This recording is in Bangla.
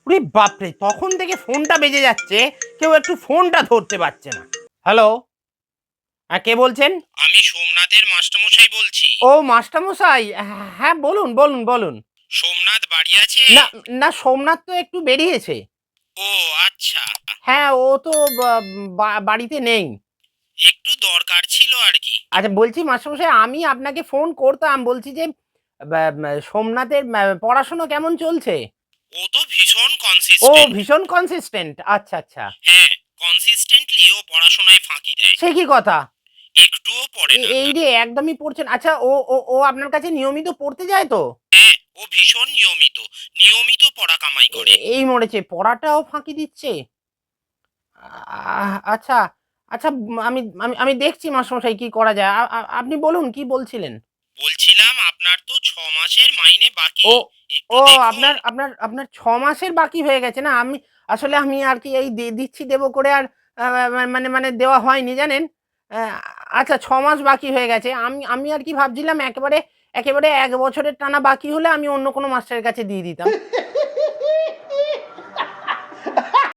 ওরে বাপরে, তখন থেকে ফোনটা বেজে যাচ্ছে, কেউ একটু ফোনটা ধরতে পারছে না। হ্যালো, হ্যাঁ কে বলছেন? আমি সোমনাথের মাস্টারমশাই বলছি। ও মাস্টারমশাই, হ্যাঁ বলুন বলুন বলুন। সোমনাথ বাড়ি আছে? না না, সোমনাথ তো একটু বেরিয়েছে। ও আচ্ছা, হ্যাঁ, ও তো বাড়িতে নেই। একটু দরকার ছিল আর কি। আচ্ছা বলছি মাস্টারমশাই, আমি আপনাকে ফোন করতাম, বলছি যে সোমনাথের পড়াশোনা কেমন চলছে? ও তো ভীষণ ও কনসিস্টেন্ট। ভীষণ কনসিস্টেন্ট, আচ্ছা আচ্ছা। হ্যাঁ, কনসিস্টেন্টলি ও পড়াশোনায় ফাঁকি দেয়, সে কি কথা? একটুও পড়ে না। এই রে, একদমই পড়ছেন? আচ্ছা, ও ও ও আপনার কাছে নিয়মিত পড়তে যায় তো? হ্যাঁ, ও ভীষণ নিয়মিত, নিয়মিত পড়া কামাই করে। এই মরেছে, পড়াটাও ফাঁকি দিচ্ছে। আচ্ছা আচ্ছা, আমি আমি আমি দেখছি মাস্টারমশাই কি করা যায়। আপনি বলুন কি বলছিলেন? বলছিলাম আপনার তো 6 মাসের মাইনে বাকি, ও একটু ও দেখুন। আপনার আপনার আপনার ৬ মাসের বাকি হয়ে গেছে না? আমি আর কি এই দিচ্ছি দেবো করে আর আ মানে দেওয়া হয়নি জানেন? আ আচ্ছা, ৬ মাস বাকি হয়ে গেছে। আমি আমি আর কি ভাবছিলাম, একেবারে ১ বছরের টানা বাকি হলে আমি অন্য কোনো মাস্টারের কাছে দিয়ে দিতাম।